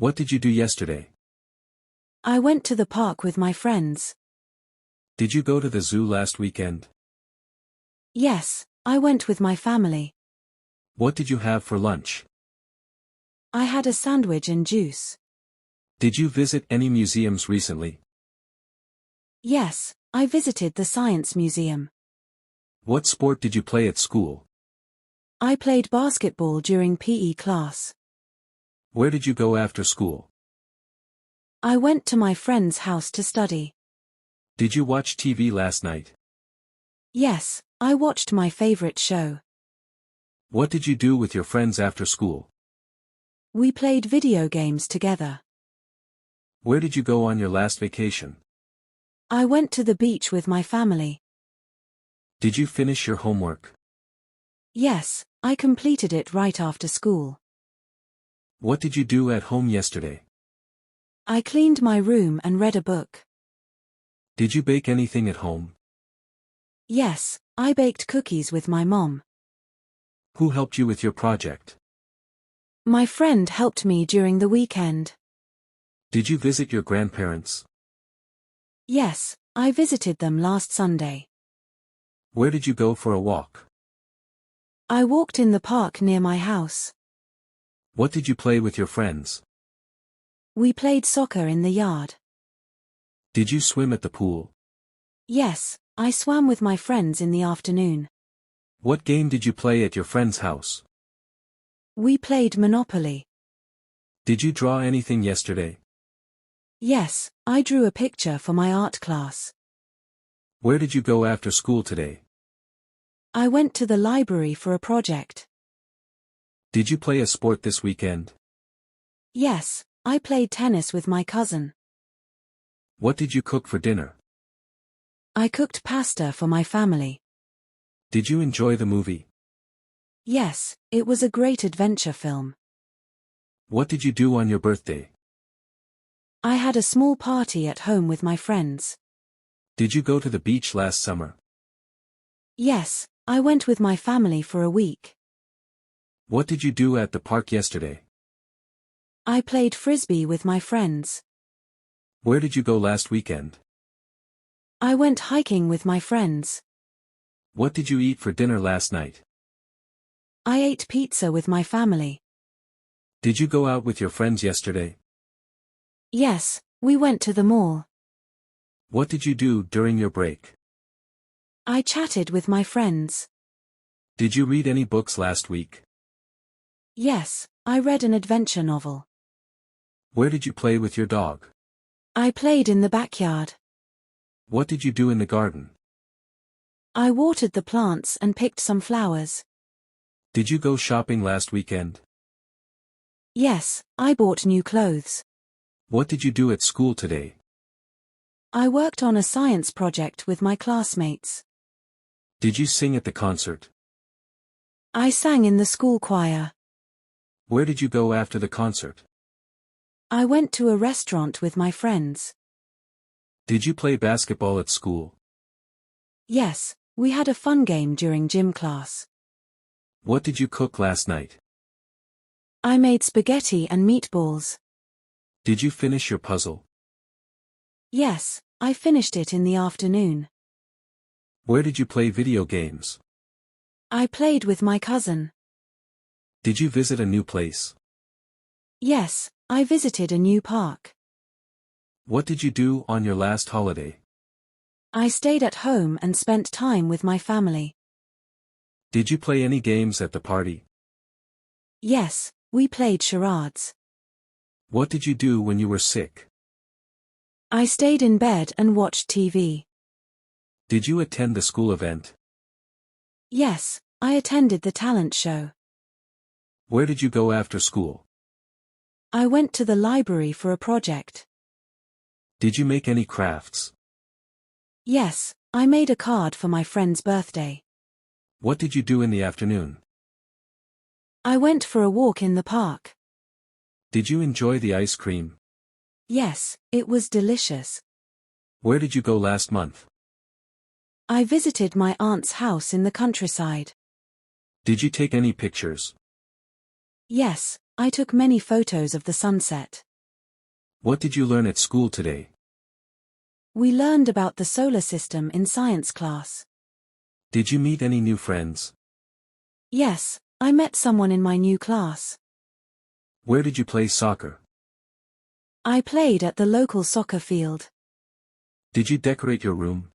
What did you do yesterday? I went to the park with my friends. Did you go to the zoo last weekend? Yes, I went with my family. What did you have for lunch? I had a sandwich and juice. Did you visit any museums recently? Yes, I visited the Science Museum. What sport did you play at school? I played basketball during PE class. Where did you go after school? I went to my friend's house to study. Did you watch TV last night? Yes, I watched my favorite show. What did you do with your friends after school? We played video games together. Where did you go on your last vacation? I went to the beach with my family. Did you finish your homework? Yes, I completed it right after school. What did you do at home yesterday? I cleaned my room and read a book. Did you bake anything at home? Yes, I baked cookies with my mom. Who helped you with your project? My friend helped me during the weekend. Did you visit your grandparents? Yes, I visited them last Sunday. Where did you go for a walk? I walked in the park near my house. What did you play with your friends? We played soccer in the yard. Did you swim at the pool? Yes, I swam with my friends in the afternoon. What game did you play at your friend's house? We played Monopoly. Did you draw anything yesterday? Yes, I drew a picture for my art class. Where did you go after school today? I went to the library for a project. Did you play a sport this weekend? Yes, I played tennis with my cousin. What did you cook for dinner? I cooked pasta for my family. Did you enjoy the movie? Yes, it was a great adventure film. What did you do on your birthday? I had a small party at home with my friends. Did you go to the beach last summer? Yes, I went with my family for a week. What did you do at the park yesterday? I played frisbee with my friends. Where did you go last weekend? I went hiking with my friends. What did you eat for dinner last night? I ate pizza with my family. Did you go out with your friends yesterday? Yes, we went to the mall. What did you do during your break? I chatted with my friends. Did you read any books last week? Yes, I read an adventure novel. Where did you play with your dog? I played in the backyard. What did you do in the garden? I watered the plants and picked some flowers. Did you go shopping last weekend? Yes, I bought new clothes. What did you do at school today? I worked on a science project with my classmates. Did you sing at the concert? I sang in the school choir. Where did you go after the concert? I went to a restaurant with my friends. Did you play basketball at school? Yes, we had a fun game during gym class. What did you cook last night? I made spaghetti and meatballs. Did you finish your puzzle? Yes, I finished it in the afternoon. Where did you play video games? I played with my cousin. Did you visit a new place? Yes, I visited a new park. What did you do on your last holiday? I stayed at home and spent time with my family. Did you play any games at the party? Yes, we played charades. What did you do when you were sick? I stayed in bed and watched TV. Did you attend the school event? Yes, I attended the talent show. Where did you go after school? I went to the library for a project. Did you make any crafts? Yes, I made a card for my friend's birthday. What did you do in the afternoon? I went for a walk in the park. Did you enjoy the ice cream? Yes, it was delicious. Where did you go last month? I visited my aunt's house in the countryside. Did you take any pictures? Yes, I took many photos of the sunset. What did you learn at school today? We learned about the solar system in science class. Did you meet any new friends? Yes, I met someone in my new class. Where did you play soccer? I played at the local soccer field. Did you decorate your room?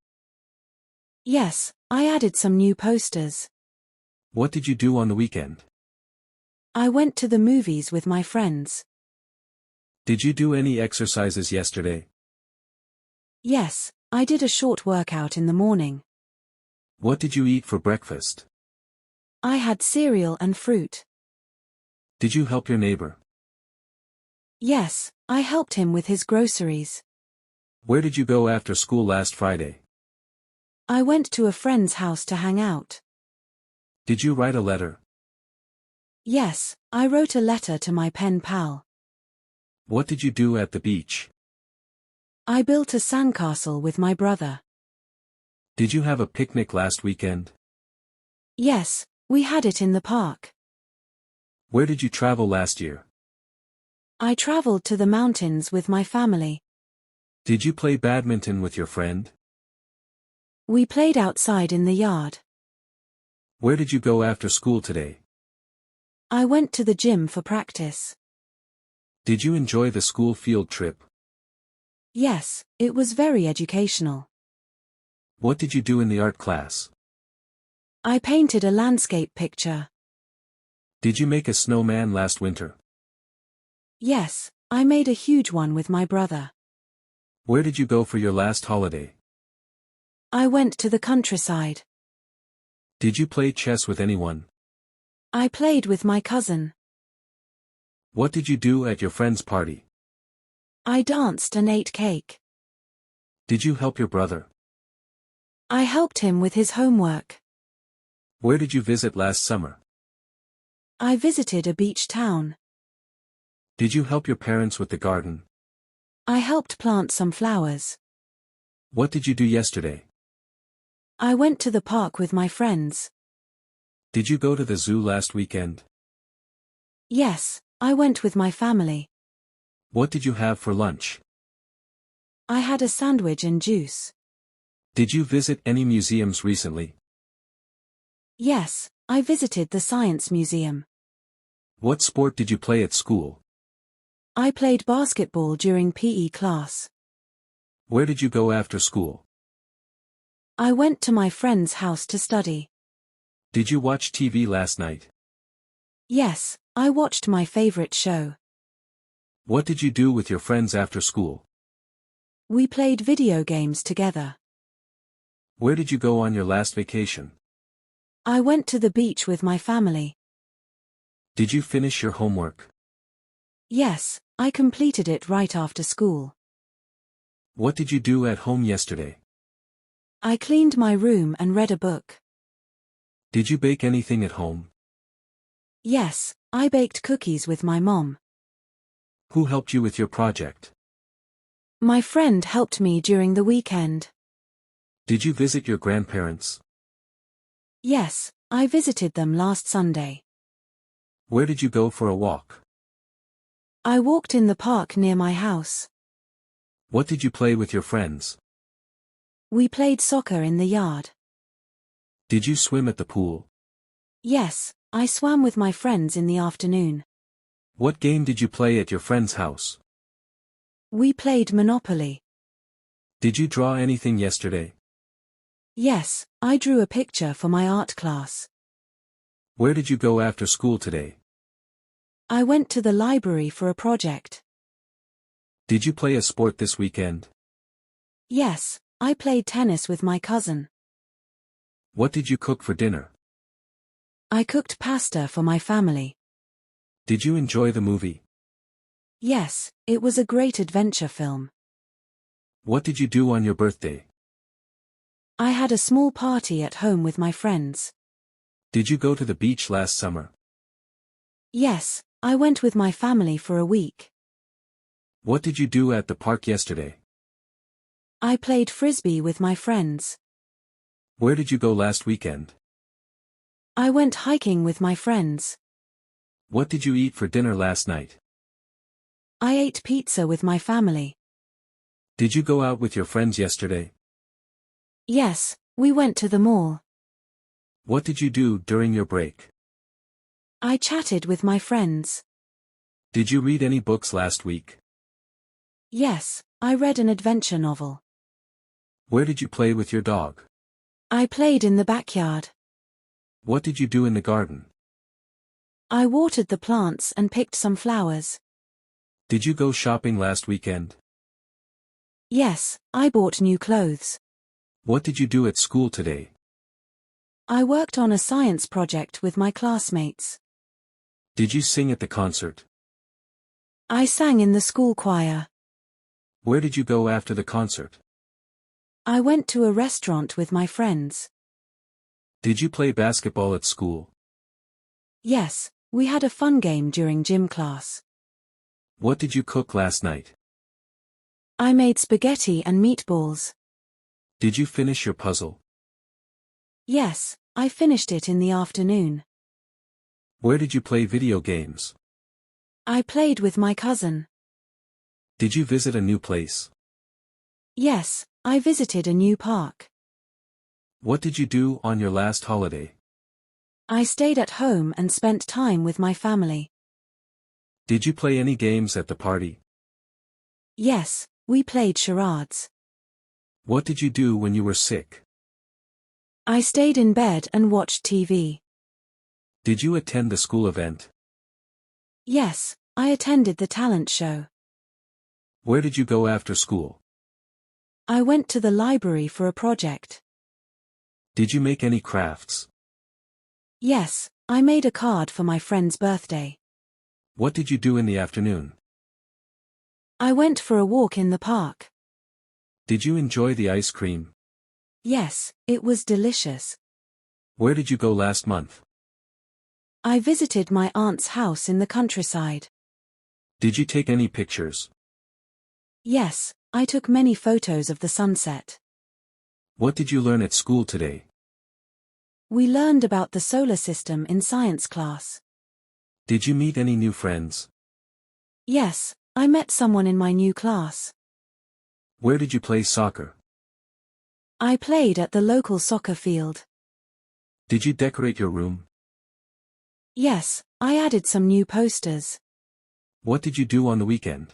Yes, I added some new posters. What did you do on the weekend? I went to the movies with my friends. Did you do any exercises yesterday? Yes, I did a short workout in the morning. What did you eat for breakfast? I had cereal and fruit. Did you help your neighbor? Yes, I helped him with his groceries. Where did you go after school last Friday? I went to a friend's house to hang out. Did you write a letter? Yes, I wrote a letter to my pen pal. What did you do at the beach? I built a sandcastle with my brother. Did you have a picnic last weekend? Yes, we had it in the park. Where did you travel last year? I traveled to the mountains with my family. Did you play badminton with your friend? We played outside in the yard. Where did you go after school today? I went to the gym for practice. Did you enjoy the school field trip? Yes, it was very educational. What did you do in the art class? I painted a landscape picture. Did you make a snowman last winter? Yes, I made a huge one with my brother. Where did you go for your last holiday? I went to the countryside. Did you play chess with anyone? I played with my cousin. What did you do at your friend's party? I danced and ate cake. Did you help your brother? I helped him with his homework. Where did you visit last summer? I visited a beach town. Did you help your parents with the garden? I helped plant some flowers. What did you do yesterday? I went to the park with my friends. Did you go to the zoo last weekend? Yes, I went with my family. What did you have for lunch? I had a sandwich and juice. Did you visit any museums recently? Yes, I visited the Science Museum. What sport did you play at school? I played basketball during PE class. Where did you go after school? I went to my friend's house to study. Did you watch TV last night? Yes, I watched my favorite show. What did you do with your friends after school? We played video games together. Where did you go on your last vacation? I went to the beach with my family. Did you finish your homework? Yes, I completed it right after school. What did you do at home yesterday? I cleaned my room and read a book. Did you bake anything at home? Yes, I baked cookies with my mom. Who helped you with your project? My friend helped me during the weekend. Did you visit your grandparents? Yes, I visited them last Sunday. Where did you go for a walk? I walked in the park near my house. What did you play with your friends? We played soccer in the yard. Did you swim at the pool? Yes, I swam with my friends in the afternoon. What game did you play at your friend's house? We played Monopoly. Did you draw anything yesterday? Yes, I drew a picture for my art class. Where did you go after school today? I went to the library for a project. Did you play a sport this weekend? Yes, I played tennis with my cousin. What did you cook for dinner? I cooked pasta for my family. Did you enjoy the movie? Yes, it was a great adventure film. What did you do on your birthday? I had a small party at home with my friends. Did you go to the beach last summer? Yes, I went with my family for a week. What did you do at the park yesterday? I played frisbee with my friends. Where did you go last weekend? I went hiking with my friends. What did you eat for dinner last night? I ate pizza with my family. Did you go out with your friends yesterday? Yes, we went to the mall. What did you do during your break? I chatted with my friends. Did you read any books last week? Yes, I read an adventure novel. Where did you play with your dog? I played in the backyard. What did you do in the garden? I watered the plants and picked some flowers. Did you go shopping last weekend? Yes, I bought new clothes. What did you do at school today? I worked on a science project with my classmates. Did you sing at the concert? I sang in the school choir. Where did you go after the concert? I went to a restaurant with my friends. Did you play basketball at school? Yes, we had a fun game during gym class. What did you cook last night? I made spaghetti and meatballs. Did you finish your puzzle? Yes, I finished it in the afternoon. Where did you play video games? I played with my cousin. Did you visit a new place? Yes, I visited a new park. What did you do on your last holiday? I stayed at home and spent time with my family. Did you play any games at the party? Yes, we played charades. What did you do when you were sick? I stayed in bed and watched TV. Did you attend the school event? Yes, I attended the talent show. Where did you go after school? I went to the library for a project. Did you make any crafts? Yes, I made a card for my friend's birthday. What did you do in the afternoon? I went for a walk in the park. Did you enjoy the ice cream? Yes, it was delicious. Where did you go last month? I visited my aunt's house in the countryside. Did you take any pictures? Yes, I took many photos of the sunset. What did you learn at school today? We learned about the solar system in science class. Did you meet any new friends? Yes, I met someone in my new class. Where did you play soccer? I played at the local soccer field. Did you decorate your room? Yes, I added some new posters. What did you do on the weekend?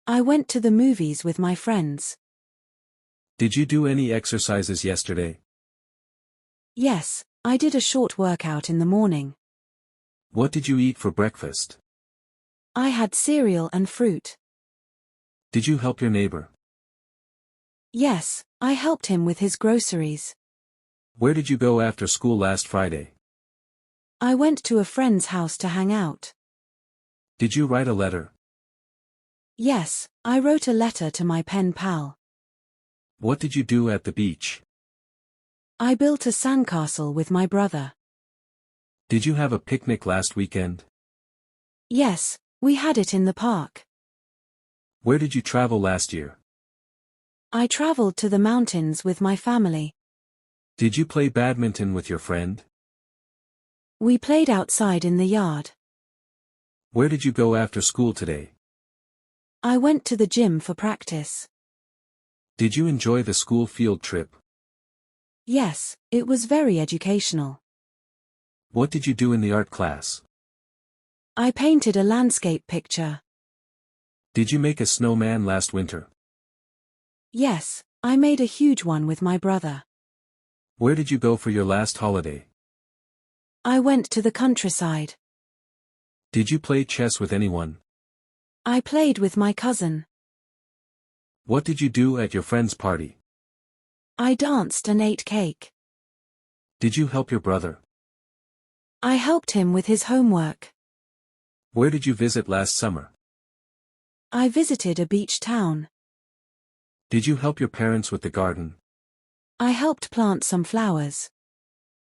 I went to the movies with my friends. Did you do any exercises yesterday? Yes, I did a short workout in the morning. What did you eat for breakfast? I had cereal and fruit. Did you help your neighbor? Yes, I helped him with his groceries. Where did you go after school last Friday? I went to a friend's house to hang out. Did you write a letter? Yes, I wrote a letter to my pen pal. What did you do at the beach? I built a sandcastle with my brother. Did you have a picnic last weekend? Yes, we had it in the park. Where did you travel last year? I traveled to the mountains with my family. Did you play badminton with your friend? We played outside in the yard. Where did you go after school today? I went to the gym for practice. Did you enjoy the school field trip? Yes, it was very educational. What did you do in the art class? I painted a landscape picture. Did you make a snowman last winter? Yes, I made a huge one with my brother. Where did you go for your last holiday? I went to the countryside. Did you play chess with anyone? I played with my cousin. What did you do at your friend's party? I danced and ate cake. Did you help your brother? I helped him with his homework. Where did you visit last summer? I visited a beach town. Did you help your parents with the garden? I helped plant some flowers.